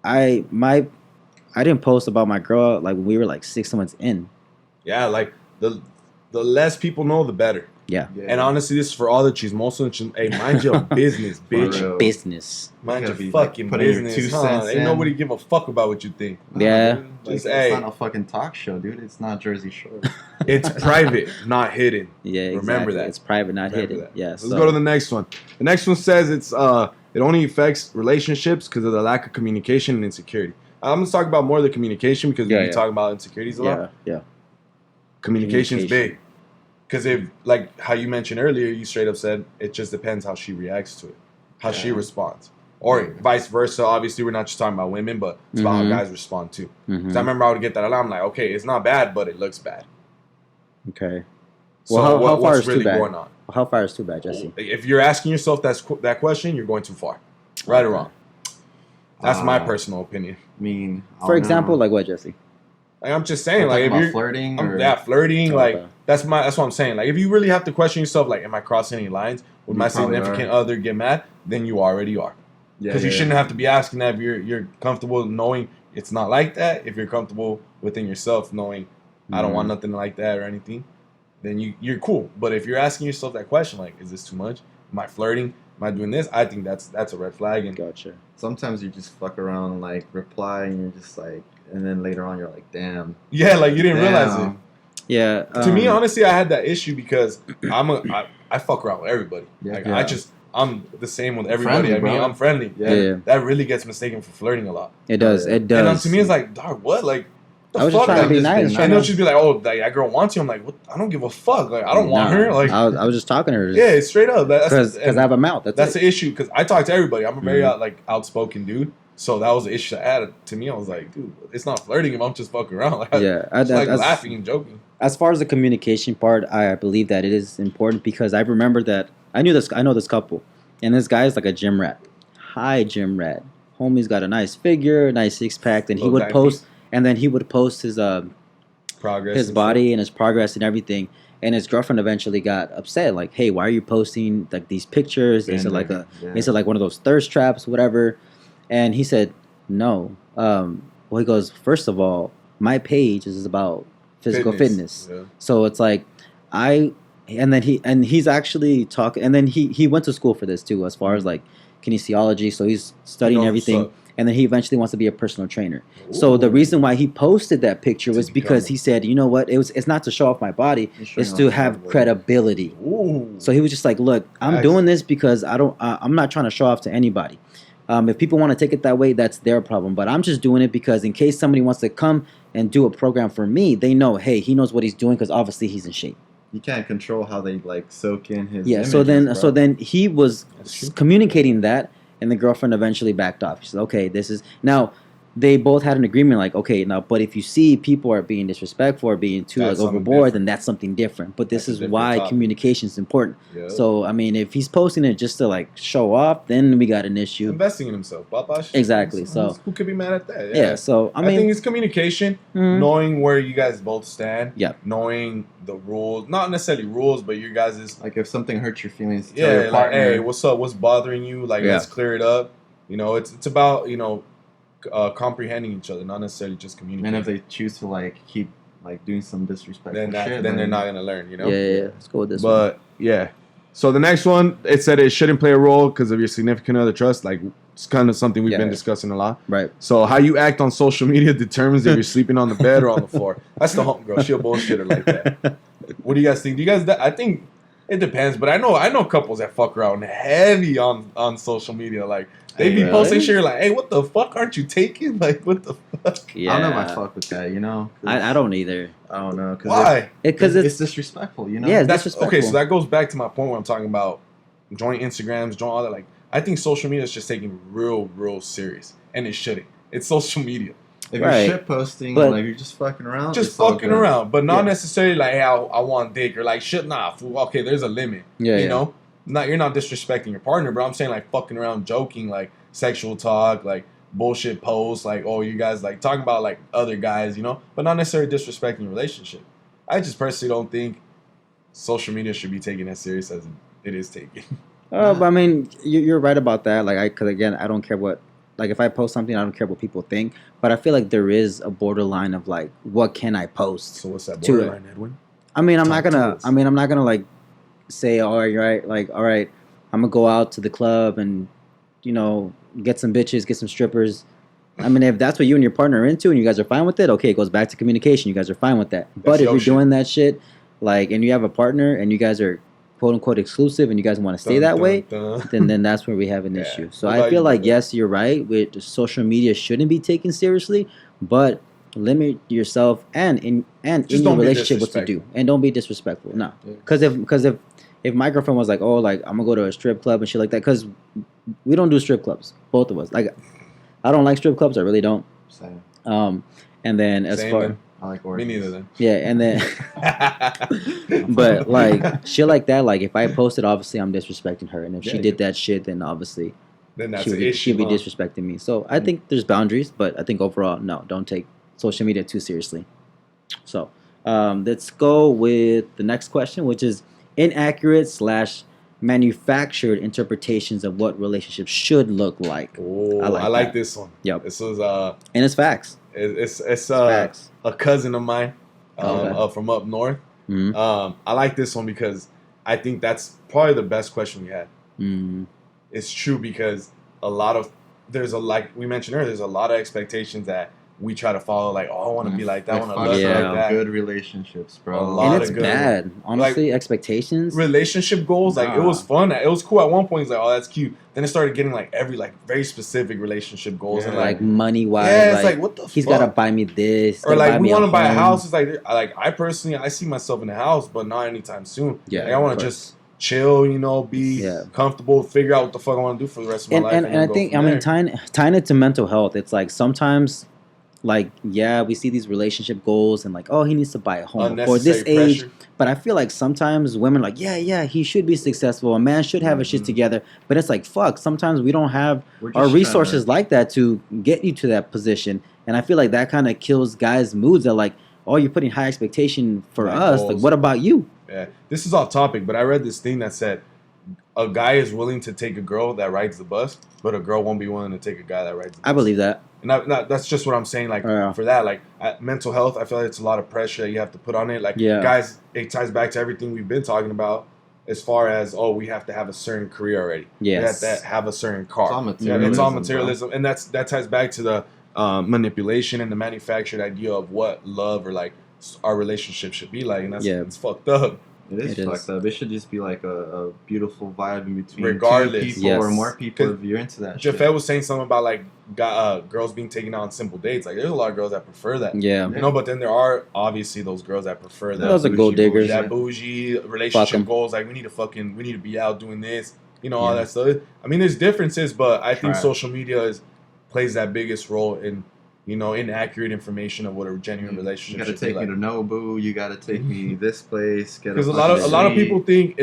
I didn't post about my girl like when we were like 6 months in.
Yeah, like the less people know, the better.
Yeah.
And honestly, this is for all the cheese. Most of them, hey, mind your business, bitch.
Business.
Mind your fucking business. Ain't nobody give a fuck about what you think.
Yeah.
It's not a fucking talk show, dude. It's not Jersey Shore.
It's private, not hidden.
Yeah, exactly.
Remember that.
It's private, not hidden. Yeah.
Let's go to the next one. The next one says it only affects relationships because of the lack of communication and insecurity. I'm going to talk about more of the communication because we've been talking about insecurities a lot.
Yeah.
Communication's big. Because if, like how you mentioned earlier, you straight up said it just depends how she reacts to it, how she responds. Or vice versa. Obviously, we're not just talking about women, but it's about how guys respond too. Because I remember I would get that alarm like, okay, it's not bad, but it looks bad.
Okay.
So
well, how far
what's
is
really
too bad?
going on?
How far is too bad, Jesse?
If you're asking yourself that question, you're going too far. Right or wrong? That's my personal opinion.
I mean,
for example, like what, Jesse?
Like, I'm just saying, like if you're
flirting,
flirting, like that's what I'm saying. Like if you really have to question yourself, like, am I crossing any lines? Would my significant other get mad? Then you already are. Because you shouldn't have to be asking that if you're comfortable knowing it's not like that. If you're comfortable within yourself knowing I don't want nothing like that or anything, then you're cool. But if you're asking yourself that question, like, is this too much? Am I flirting? Am I doing this? I think that's a red flag. And
gotcha.
Sometimes you just fuck around and like reply, and you're just like, and then later on you're like, damn.
Yeah, like you didn't realize it.
Yeah.
To me, honestly, I had that issue because I fuck around with everybody. I'm the same with everybody.
Friendly,
I'm friendly.
Yeah.
That really gets mistaken for flirting a lot.
It does. It does.
And to me, it's like, dog, what? Like,
I was just trying to be nice.
I know she'd be like, oh, that girl wants you. I'm like, what? I don't give a fuck. Like, I don't want her. Like,
I was just talking to her.
Yeah, straight up.
Because I have a mouth. That's
the issue. Because I talk to everybody. I'm a very outspoken dude. So that was the issue I had. To me, I was like, dude, it's not flirting if I'm just fucking around. Like, laughing and joking.
As far as the communication part, I believe that it is important because I remember that I know this couple, and this guy is like a gym rat. Hi, gym rat. Homie's got a nice figure, nice six pack, and he would post. And then he would post his
progress,
his body and his progress and everything. And his girlfriend eventually got upset, like, "Hey, why are you posting like these pictures? Is it like is it like one of those thirst traps, whatever?" And he said, "No." Well, he goes, "First of all, my page is about physical fitness.
Yeah.
So it's like he's actually talking. And then he went to school for this too, as far as like kinesiology. So he's studying everything." And then he eventually wants to be a personal trainer. Ooh. So the reason why he posted that picture was because he said, you know what, it's not to show off my body, it's to have credibility.
Ooh.
So he was just like, look, I'm doing this because I'm not trying to show off to anybody. If people want to take it that way, that's their problem. But I'm just doing it because in case somebody wants to come and do a program for me, they know, hey, he knows what he's doing because obviously he's in shape.
You can't control how they like soak in his
images, so then he was communicating that. And the girlfriend eventually backed off. She said, okay, this is... Now, they both had an agreement like, okay, now, but if you see people are being disrespectful or being too like overboard, then that's something different. But this is why communication is important. Yeah. So, I mean, if he's posting it just to like show off, then we got an issue.
Investing in himself.
Exactly. So
who could be mad at that?
Yeah, so, I mean...
I think it's communication, knowing where you guys both stand, knowing the rules, not necessarily rules, but your guys is...
Like if something hurts your feelings,
tell your partner, like, hey, what's up? What's bothering you? Like, let's clear it up. You know, it's about, you know, comprehending each other, not necessarily just communicating.
And if they choose to like keep like doing some disrespectful
shit, then they're not gonna learn, you know.
Yeah. Let's go with this.
But yeah, so the next one, it said it shouldn't play a role because of your significant other trust. Like it's kind of something we've been discussing a lot.
Right.
So how you act on social media determines if you're sleeping on the bed or on the floor. That's the homegirl. She a bullshitter like that. What do you guys think? I think it depends, but I know couples that fuck around heavy on social media. Like They be
Really?
posting shit like, hey, what the fuck aren't you taking? Like, what the fuck?
Yeah.
I don't know if I fuck with that, you know? 'Cause
I don't either.
I don't know. Cause
Why?
Because
it's disrespectful, you know?
Yeah, it's
That's
disrespectful.
okay. So that goes back to my point where I'm talking about joint Instagrams, joint all that. Like, I think social media is just taking real serious, and it shouldn't. It's social media.
If
Right.
you're shit posting,
But-
like you're just fucking around,
Just
it's all
fucking
good.
around, but not
Yeah.
necessarily like, hey, I want dick or like shit. Nah, fool. Okay, there's a limit.
Yeah,
you
yeah.
know, you're not disrespecting your partner, but I'm saying like fucking around, joking, like sexual talk, like bullshit posts, like oh you guys like talking about like other guys, you know, but not necessarily disrespecting your relationship. I just personally don't think social media should be taken as serious as it is taken.
But I mean, you're right about that. Like, because again, I don't care what. Like, if I post something, I don't care what people think. But I feel like there is a borderline of like, what can I post?
So what's that
To it.
borderline, Edwin?
I mean, I'm
Talk
not
to
gonna.
us.
I mean, I'm not gonna like say, all right, like, all right, I'm gonna go out to the club and, you know, get some bitches, get some strippers. I mean, if that's what you and your partner are into and you guys are fine with it, okay, it goes back to communication. You guys are fine with that. But if
your
you're
shit.
doing that shit, like, and you have a partner and you guys are quote unquote exclusive and you guys want to stay that way, then that's where we have an
Yeah.
issue. So
What
I
about
feel
you,
like
brother?
yes, you're right. With social media shouldn't be taken seriously, but limit yourself and in
Just
your
don't be
relationship what to do,
disrespectful.
and don't be disrespectful. No,
Yeah.
because if my girlfriend was like, oh, like I'm gonna go to a strip club and shit like that, because we don't do strip clubs, both of us. Like I don't like strip clubs, I really don't.
Same.
And then as
Same,
far
man.
I like
Me
orgies.
neither then.
yeah, and then but like shit like that, like if I posted, obviously I'm disrespecting her, and if she
Yeah,
did that shit, then obviously
then that's
she
an
would be,
issue.
she'd be
huh?
disrespecting me. So I think there's boundaries, but I think overall, no, don't take social media too seriously. So let's go with the next question, which is inaccurate / manufactured interpretations of what relationships should look like,
Oh,
I like
I like
that.
this one.
Yep.
This was
and it's facts.
it's
Facts.
a cousin of mine
Okay.
from up north.
Mhm.
I like this one because I think that's probably the best question we had.
Mhm.
It's true because like we mentioned earlier, there's a lot of expectations that we try to follow. Like, oh, I want to be like that. I want to
fucks
look
Yeah.
up
like that.
good relationships, bro.
A lot
And
of
it's
good
bad, honestly. Expectations.
Relationship goals, like it
Nah.
was fun. It was cool at one point. He's like, oh, that's cute. Then it started getting like very specific relationship goals and
Yeah.
like money wise.
yeah, it's like what the
he's
fuck?
got to buy me this.
Or
gotta
like
buy
we
me
want to buy a
home.
house. It's like I personally I see myself in a house, but not anytime soon.
Yeah,
Like, I want
of
to
course.
just chill, you know, be
Yeah.
comfortable, figure out what the fuck I want to do for the rest of my life.
And
then
I
go
think
from
I mean
there.
tying it to mental health. It's like sometimes, like yeah, we see these relationship goals and like oh he needs to buy a home before this
Unnecessary
age.
pressure.
But I feel like sometimes women are like yeah he should be successful. A man should have his shit
Mhm.
together. But it's like fuck. Sometimes we don't have
We're just
our
trying
resources
to-
like that to get you to that position. And I feel like that kind of kills guys' moods. That like oh you're putting high expectation for
High
us.
goals.
Like what about you?
Yeah, this is off topic, but I read this thing that said a guy is willing to take a girl that rides the bus, but a girl won't be willing to take a guy that rides the bus.
I believe that.
And that's just what I'm saying. Like
Yeah.
for that, like mental health, I feel like it's a lot of pressure that you have to put on it. Like
Yeah.
guys, it ties back to everything we've been talking about, as far as we have to have a certain career already.
Yes.
We have to have a certain car.
It's all
Yeah,
materialism.
it's all
bro.
materialism, and that ties back to the manipulation and the manufactured idea of what love or like our relationship should be like, and that's
Yeah.
it's fucked up.
It is
It
fucked
is.
up. It should just be like a beautiful vibe in between
Regardless.
two people or
Yes.
more people
'Cause
if you're into that
Jafet
shit.
was saying something about like girls being taken out on simple dates. Like there's a lot of girls that prefer that.
Yeah.
You know, but then there are obviously those girls that prefer that.
Those are gold
bougie
diggers.
That bougie
Fuck 'em.
relationship goals. Like we need to be out doing this. You know, all
Yeah.
that stuff. I mean, there's differences, but I think
Trash.
social media plays that biggest role in inaccurate information of what a genuine
You
relationship
gotta
should be
take
like.
me to Nobu. You gotta take me this place.
Because a lot of people think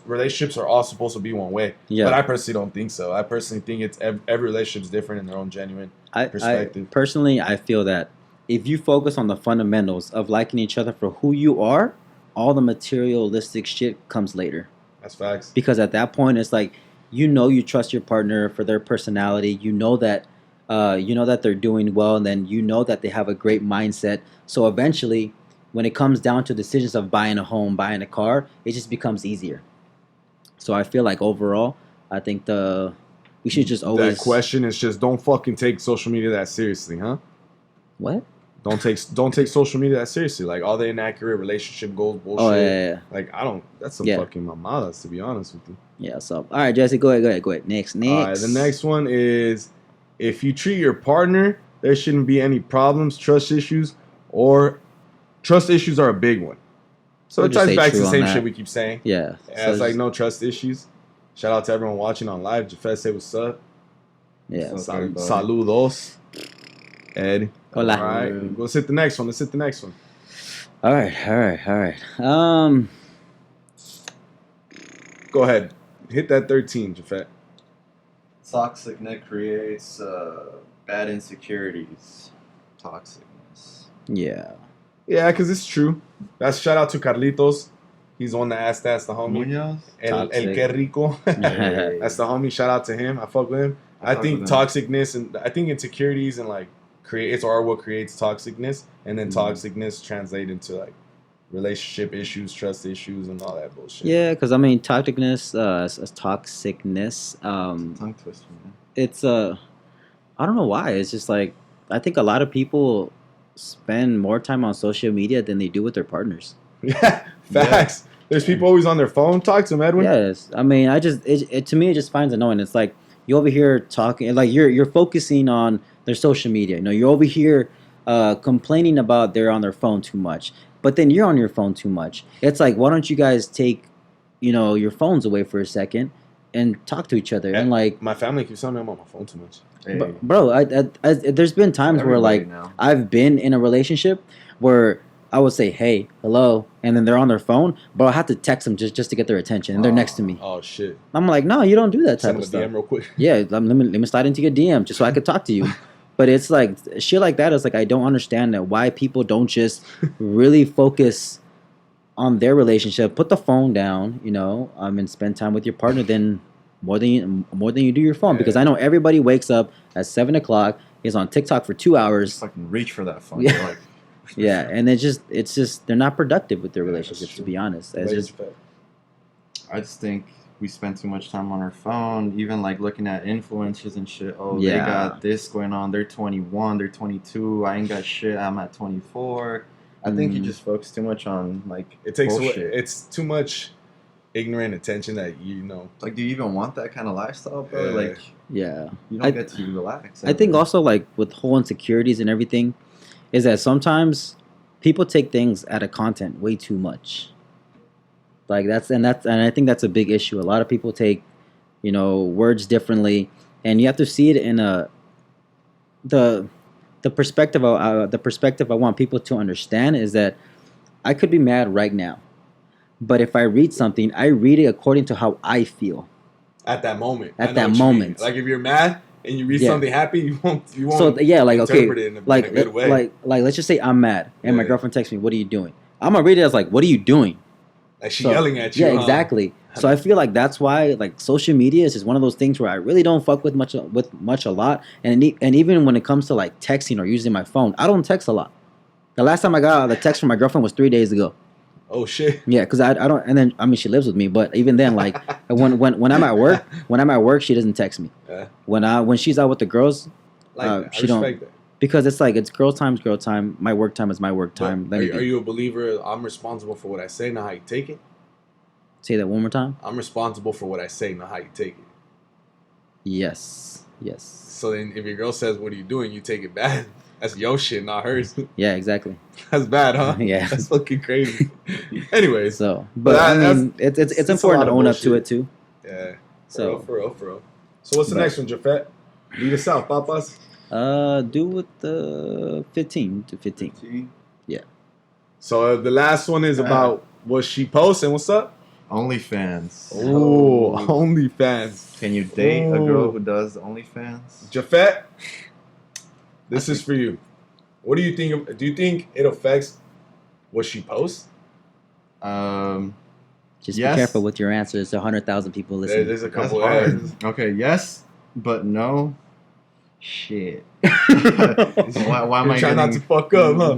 relationships are all supposed to be one way.
Yeah.
But I personally don't think so. I personally think it's every relationship's different in their own genuine perspective.
Personally, I feel that if you focus on the fundamentals of liking each other for who you are, all the materialistic shit comes later.
That's facts.
Because at that point, it's like you trust your partner for their personality. You know that they're doing well, and then you know that they have a great mindset. So eventually, when it comes down to decisions of buying a home, buying a car, it just becomes easier. So I feel like overall, I think we should just always
That question is just don't fucking take social media that seriously, huh?
What?
Don't take social media that seriously. Like all the inaccurate relationship goals bullshit.
Oh yeah.
Like I don't. That's some
Yeah.
fucking mamadas, to be honest with you.
Yeah. So all right, Jesse, go ahead. Next.
All right, the next one is if you treat your partner, there shouldn't be any problems, trust issues, or trust issues are a big one. So
We'll
it
just
ties
say
back to
true
the
on
same
that.
shit we keep saying.
Yeah.
Yeah,
So
it's like
just-
no trust issues. Shout out to everyone watching on live. Jafet, say what's up.
yeah.
What's up, everybody?
Saludos. Ed.
Hola.
All right, let's hit the next one.
All right.
Go ahead. Hit that 13, Jafet.
Toxicness creates bad insecurities. Toxicness.
Yeah.
Yeah, because it's true. That's shout out to Carlitos. He's the one that asked that's the homie.
Munoz?
El
Toxic.
Que Rico.
Hey.
That's the homie. Shout out to him. I fuck with him. I
fuck
think
with him.
toxicness and I think insecurities and like creates are what creates toxicness, and then toxicness translate into like relationship issues, trust issues, and all that bullshit.
Yeah, because I mean, toxicness,
Tongue twister, man.
it's I don't know why. It's just like I think a lot of people spend more time on social media than they do with their partners.
Yeah, facts. There's people always on their phone. Talk to them, Edwin.
Yes, I mean, it to me it just finds annoying. It's like you over here talking, like you're focusing on their social media. You know, you're over here complaining about they're on their phone too much, but then you're on your phone too much. It's like, why don't you guys take, your phones away for a second and talk to each other? And like,
My family keeps telling me I'm on my phone too much.
Hey,
bro, I there's been times where
everybody
like
now.
I've been in a relationship where I would say, "Hey, hello," and then they're on their phone, but I have to text them just to get their attention, and they're next to me.
Oh shit!
I'm like, no, you don't do that type
Send
of
them a
stuff.
DM real quick.
Yeah, let me slide into your DM just so I could talk to you. But it's like shit like that is like I don't understand that why people don't just really focus on their relationship, put the phone down, and spend time with your partner than more than you do your phone.
Yeah.
Because I know everybody wakes up at 7:00, is on TikTok for 2 hours.
Just fucking reach for that phone.
Yeah.
You're like,
Yeah, and it's just they're not productive with their
Yeah, that's
relationships, to
true.
be honest. It's
Ladies,
just
I just think we spend too much time on our phone, even like looking at influencers and shit. Oh,
Yeah.
they got this going on. They're 21, they're 22. I ain't got shit. I'm at 24. I think you just focus too much on like
it takes away.
bullshit.
It's too much ignorant attention that
Like, do you even want that kind of lifestyle, bro?
Yeah.
Like,
yeah.
you don't
I-
get to relax.
I think
ever.
also like with whole insecurities and everything, is that sometimes people take things out of content way too much. Like and I think that's a big issue. A lot of people take, words differently, and you have to see it in the perspective I want people to understand is that I could be mad right now, but if I read something, I read it according to how I feel.
at that moment.
At
I know
that
what you mean.
moment.
Like if you're mad and you read
Yeah.
something happy, you won't.
So yeah, like okay,
interpret it in a
like
good way.
like let's just say I'm mad and my
Yeah.
girlfriend texts me, "What are you doing?" I'm gonna read it as like, "What are you doing?"
Like she's
So-
yelling at you.
Yeah,
huh?
exactly. So I feel like that's why like social media is just one of those things where I really don't fuck with much a lot, and even when it comes to like texting or using my phone, I don't text a lot. The last time I got the text from my girlfriend was 3 days ago.
Oh shit.
Yeah, because I don't, and then I mean she lives with me, but even then, like when I'm at work, she doesn't text me.
Yeah.
When she's out with the girls,
Like that. I
she don't-
respect that.
because it's like it's girl time's girl time. My work time is my work time.
But
Let me
are you a believer? I'm responsible for what I say, not how you take it.
say that one more time.
I'm responsible for what I say, not how you take it.
Yes.
So then, if your girl says, "What are you doing?" you take it bad. That's your shit, not hers.
Yeah, exactly.
That's bad, huh?
Yeah.
That's fucking crazy. Anyways,
So, but
that-
I mean, it's
it's a
important
lot
to
of
own up to
bullshit.
it too.
yeah.
So,
For real. So what's the
But-
next one, Jafet? Lead us out, papas.
do with the 15 to 15.
15?
So the last one is about what she posts and what's up.
OnlyFans.
Oh, OnlyFans.
Can you date a girl who does OnlyFans?
Jafet, this is for you. What do you think? Do you think it affects what she posts?
Just
Yes.
be careful with your answers. 100,000 people listening.
There's a
That's
couple
hard.
of
Okay, yes, but no. Shit. why am I
trying not
getting...
to fuck up, huh?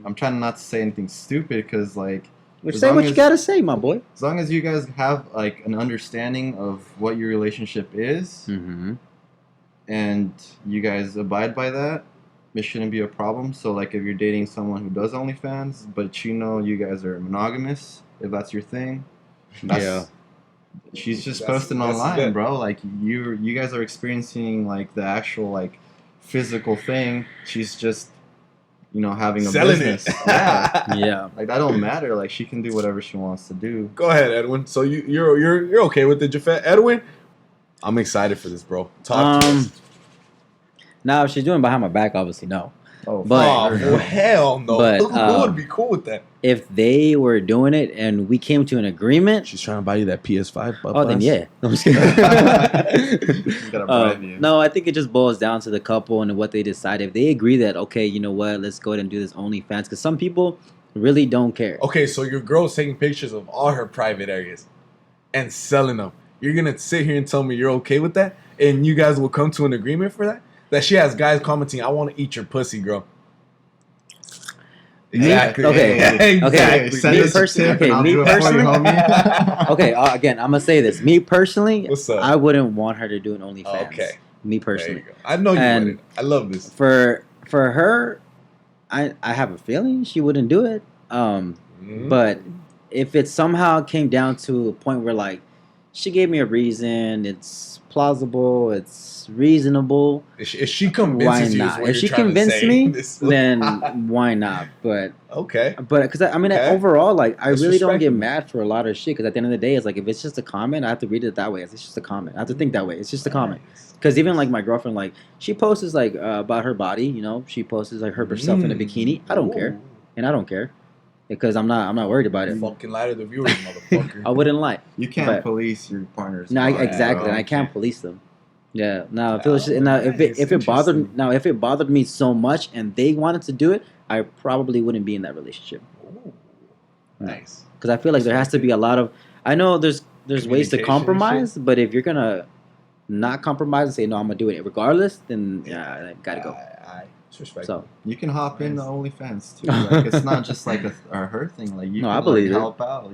I'm trying not to say anything stupid because, like,
Which
as
say
long
what you
as-
gotta say, my boy.
as long as you guys have, like, an understanding of what your relationship is
Mm-hmm.
and you guys abide by that, it shouldn't be a problem. So, like, if you're dating someone who does OnlyFans, but you guys are monogamous, if that's your thing, that's,
Yeah.
She's just
That's-
posting
that's
online,
it.
bro. Like you guys are experiencing like the actual like physical thing. She's just having a
Selling
business.
it.
Yeah.
Yeah.
Like that don't matter. Like she can do whatever she wants to do.
Go ahead, Edwin. So you're okay with the Jafet? Edwin, I'm excited for this, bro. Talk to us.
Now, if she's doing behind my back, obviously no.
Oh,
But-
Oh, well, hell no.
But,
Who would be cool with that?
If they were doing it and we came to an agreement,
She's trying to buy you that PS5.
oh, then yeah. No, I'm just kidding.
She's gotta bribe you.
No, I think it just boils down to the couple and what they decide. If they agree that, okay, you know what, let's go ahead and do this OnlyFans. Because some people really don't care.
Okay, so your girl's taking pictures of all her private areas and selling them. You're going to sit here and tell me you're okay with that? And you guys will come to an agreement for that? That she has guys commenting, I want to eat your pussy, girl. Exactly.
Okay.
Exactly.
Send
Me
us a
personally-
tip
okay,
and I'll
me
do it for you,
personally-
homie.
Okay, again, I'm going to say this. Me personally,
What's up?
I wouldn't want her to do an OnlyFans.
Okay.
Me
There you
personally.
go. I know you
And-
wouldn't. I love this.
For her, I have a feeling she wouldn't do it.
Mhm.
But if it somehow came down to a point where like she gave me a reason, it's plausible, it's reasonable,
If she
why
convinces you, is
not?
what
If
you're
she
trying to
convinced
say.
me,
This-
then why not? But
okay.
because I mean
Okay.
overall, like I
That's
really don't get
respectable.
mad for a lot of shit. Because at the end of the day, it's like if it's just a comment, I have to read it that way. It's just a comment. I have to think that way. It's just a comment. Because even like my girlfriend, like she posts like about her body. She posts like herself in a bikini. I don't care, and I don't care because I'm not worried about it.
Fucking lie to the viewers, motherfucker.
I wouldn't lie.
You can't
But-
police your partner's
No,
body,
exactly.
bro.
And I can't police them. Yeah. Now, if it
Oh,
was now if
nice.
it bothered
Interesting.
if it bothered me so much and they wanted to do it, I probably wouldn't be in that relationship.
Ooh. Nice.
Because I feel like there has to be a lot of. I know there's ways to
Communication and
compromise, but if you're gonna not compromise and say no, I'm gonna do it regardless, then yeah, I gotta go.
Aye. It's respectable.
So
You can hop in the
Nice.
OnlyFans too. Like, it's not just like a her thing. Like you
No,
can
I believe it.
help out.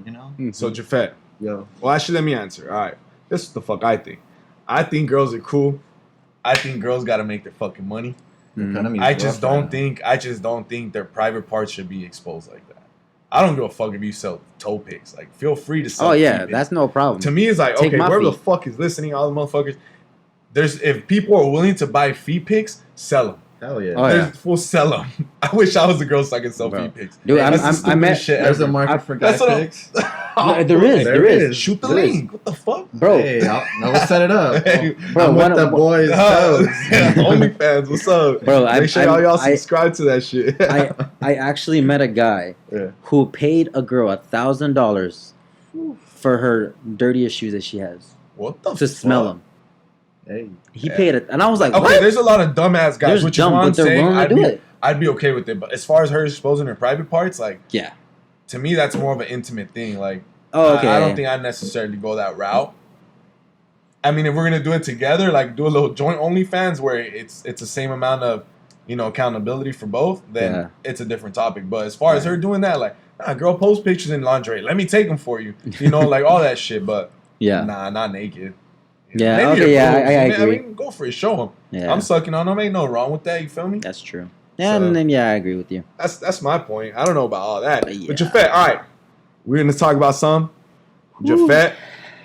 So Jafet,
Yo,
well, actually, let me answer. All right, this is the fuck I think. I think girls are cool. I think girls got to make their fucking money.
mhm.
I just don't think their private parts should be exposed like that. I don't give a fuck if you sell toe pics. Like, feel free to sell.
Oh
feet
yeah,
pics.
that's no problem.
To me, it's like,
Take
okay,
my
whoever the
feet.
fuck is listening, all the motherfuckers. If people are willing to buy feet pics, sell them.
hell yeah.
Oh, yeah.
We'll sell them. I wish I was a girl so I could sell
Bro.
feet pics.
Dude,
That's the
I
stupidest
met.
shit
There's a
ever.
market for guy
That's what I'm-
pics.
No, there is.
There
There is.
is.
Shoot the
There is.
link. What the fuck?
Bro.
Hey, now let's set it up.
Hey,
Bro,
I'm
one
with the
of-
boys.
OnlyFans, what's up?
Bro,
Make sure y'all subscribe to that shit.
I actually met a guy
Yeah.
who paid a girl $1,000 for her dirtiest shoes that she has
What the
to smell
fuck?
them.
Hey,
He
Yeah.
paid it, and I was like,
Okay,
"What?"
there's a lot of dumbass guys,
There's
which
dumb,
is what
but
I'm
they're
saying.
willing to do it.
I'd be okay with it, but as far as her exposing her private parts, like,
Yeah.
to me, that's more of an intimate thing. Like,
Oh, okay.
I don't think I'd necessarily go that route. I mean, if we're gonna do it together, like do a little joint OnlyFans where it's the same amount of accountability for both, then
Yeah.
it's a different topic. But as far as her doing that, like, nah, girl, post pictures in lingerie. Let me take them for you. Like all that shit. But
Yeah.
nah, not naked.
Yeah,
Maybe
okay,
your
yeah,
boobs.
I
mean,
agree.
I mean, go for it. Show them.
Yeah.
I'm sucking on them. Ain't no wrong with that. You feel me?
That's true. Yeah,
So-
and then yeah, I agree with you.
That's my point. I don't know about all that.
But yeah.
But Jafet, all right. We're gonna talk about some. Jafet,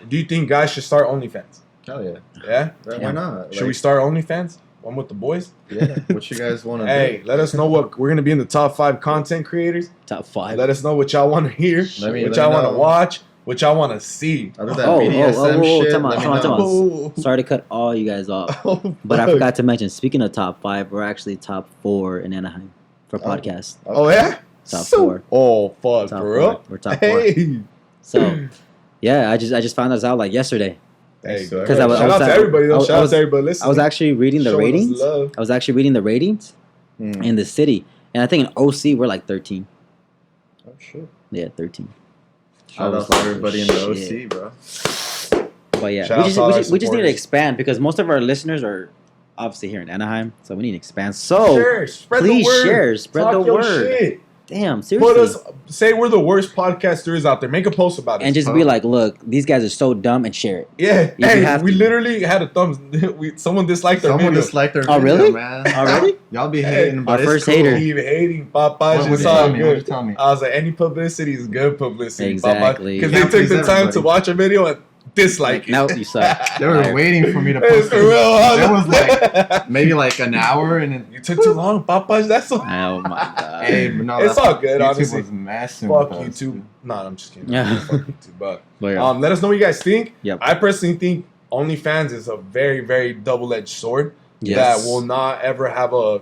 do you think guys should start OnlyFans?
hell yeah.
Yeah?
Why not?
Should we start OnlyFans? One with the boys?
Yeah. What you guys want to
Hey, let us know what we're gonna be in the top 5 content creators.
Top 5.
Let us know what y'all want to hear,
Let me-
what
let
y'all
me
want to
know.
watch, what y'all want to see.
do? Other than
Oh,
BDSM shit,
come on,
let me
come on,
know.
come on.
Oh,
Sorry to cut all you guys off,
oh,
but I
fuck.
forgot to mention. Speaking of top 5, we're actually top 4 in Anaheim for
Oh.
podcast.
Oh yeah,
Top
So-
4.
Oh fuck,
Top
for
4.
real?
We're top 4.
Hey,
So yeah, I just found this out like yesterday.
hey,
sir.
Because I was-
shout out to everybody though.
I was-
Shout out to everybody listening.
I was actually reading the
Showing us
ratings.
love.
I was actually reading the ratings
Mm.
in the city, and I think in OC we're like 13.
Oh shit.
Yeah, 13. I
Shout
was
out to
like,
everybody in the
shit.
OC, bro.
But yeah,
Shout
we
out
just,
to all
we,
our
just, we just need to
supporters.
expand because most of our listeners are obviously here in Anaheim, so we need to expand. So
Share, spread
please
the word.
share, spread
Talk
the
your
word.
shit.
Damn, seriously.
Put us, say we're the worst podcast there is out there. Make a post about it.
and just be like, look, these guys are so dumb, and share it.
yeah,
you
hey,
have
we
to.
literally had a thumbs. Someone disliked our
Someone
video.
disliked their
Oh,
video,
really?
man.
Already?
Y'all be
Hey,
hating, but
our
it's
first
cool.
hater.
Keep hating, Papa.
What'd
It's
you
all
tell me? What'd you
good.
tell me?
I was like, any publicity is good publicity,
Exactly.
Because
You
they
can't
took the
please
time to
everybody.
watch our video and dislike it.
No, you suck.
They were
Liar.
waiting for me to
Hey,
post
for
it.
real, huh?
There was like maybe like an hour, and then
You took too long, Papas. That's all.
Oh my god.
hey, but no,
It's
that's-
all good,
YouTube
honestly.
was messing
Fuck
with us,
YouTube.
dude.
Nah, I'm just kidding.
Yeah.
Fuck YouTube. But
But yeah.
let us know what you guys think.
Yep.
I personally think OnlyFans is a very, very double-edged sword
Yes.
that will not ever have a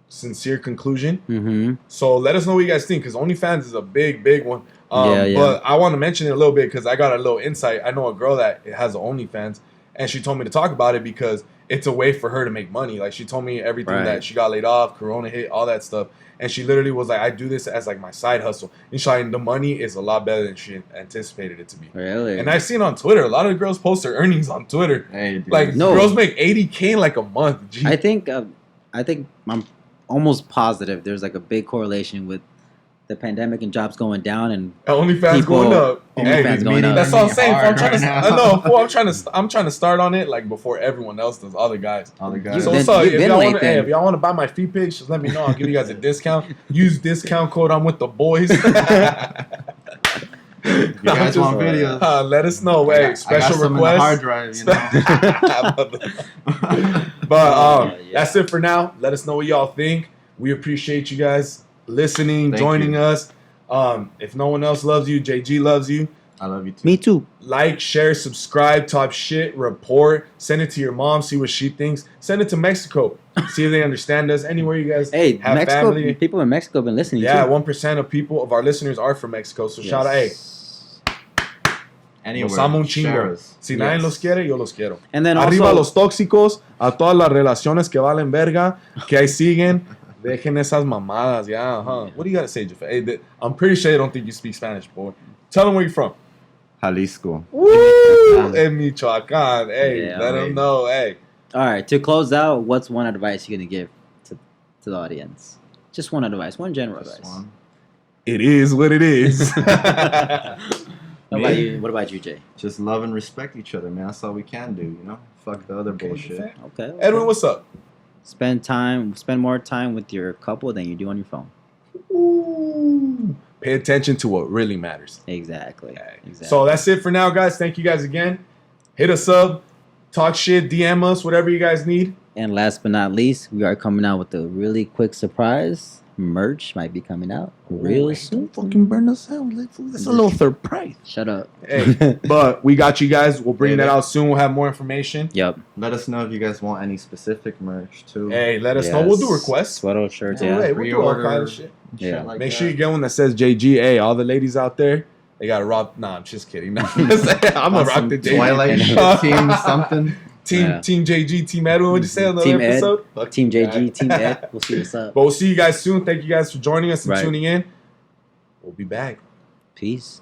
sincere conclusion.
Mm-hmm.
So let us know what you guys think, because OnlyFans is a big, big one.
Yeah.
But I want to mention it a little bit because I got a little insight. I know a girl that has an OnlyFans, and she told me to talk about it because it's a way for her to make money. Like, she told me everything
Right.
that she got laid off, Corona hit, all that stuff. And she literally was like, I do this as like my side hustle. And she's like, the money is a lot better than she anticipated it to be.
Really?
And I've seen on Twitter, a lot of girls post their earnings on Twitter.
Hey, dude.
Like,
No.
girls make $80K in like a month. Gee.
I think I'm almost positive there's like a big correlation with the pandemic and jobs going down and
OnlyFans
people-
going up.
OnlyFans going up.
That's all I'm saying.
Hard
I'm trying
right
to.
now.
I know. Fool, I'm trying to start on it like before everyone else does. All the guys.
all the
You-
guys.
So
then-
what's up?
you've
If
been
y'all
late
want to,
then.
if y'all want to buy my feet pics, just let me know. I'll give you guys a discount. Use discount code. I'm with the boys.
If you guys want videos,
let us know.
I
Hey,
got
special
some in the hard
requests.
drive, you know.
But
Yeah.
that's it for now. Let us know what y'all think. We appreciate you guys listening,
Thank
joining
you.
us. If no one else loves you, JG loves you.
I love you too.
me too.
Like, share, subscribe, talk shit, report, send it to your mom, see what she thinks. Send it to Mexico, see if they understand us. Anywhere you guys
Hey,
have
Mexico
family.
people in Mexico have been listening
Yeah,
too.
1% of people of our listeners are from Mexico. So shout out, hey,
Anywhere,
los amo un
share
chingo.
us.
Si nadie
Yes.
los quiere, yo los quiero.
And then
Arriba
also
los tóxicos, a todas las relaciones que valen verga, que ahí siguen. Dejen esas mamadas, yeah. What do you got to say, Jafet? Hey, I'm pretty sure they don't think you speak Spanish, boy. Tell them where you're from.
Jalisco.
Woo! En Michoacán. Hey,
Yeah,
let
hey.
them know. Hey.
all right, to close out, what's one advice you're gonna give to the audience? Just one advice, one general
This
advice.
one.
It is what it is.
What about you, Jay?
Just love and respect each other, man. That's all we can do, you know? Fuck the other bullshit.
Okay.
Edwin, what's up?
Spend more time with your couple than you do on your phone.
Ooh. Pay attention to what really matters.
Exactly.
Okay.
Exactly.
So that's it for now, guys. Thank you guys again. Hit us up, talk shit, DM us, whatever you guys need.
And last but not least, we are coming out with a really quick surprise. Merch might be coming out real soon.
burn us out. That's a little surprise.
Shut up.
Hey, but we got you guys. We'll bring
Hey,
that
man.
out soon. We'll have more information.
Yep.
Let us know if you guys want any specific merch, too.
Hey, let us know. We'll do
Yes.
request.
Sweater shirts.
Yeah,
Yeah.
hey, we'll do all
Pre-order.
kind of shit.
Shit
Yeah.
like
Make
that.
sure you get one that says JG. Hey, all the ladies out there, they got to rock. Nah, I'm just kidding. Nah, I'm gonna
Want
rock
some
the JG.
Twilight shit, team something.
Team
Yeah.
Team JG, Team Edwin. What'd you say on the
Team
other
Ed.
episode? Fuck
Team
you,
JG,
guy.
Team Ed. We'll see what's up.
But we'll see you guys soon. Thank you guys for joining us and
Right.
tuning in. We'll be back.
Peace.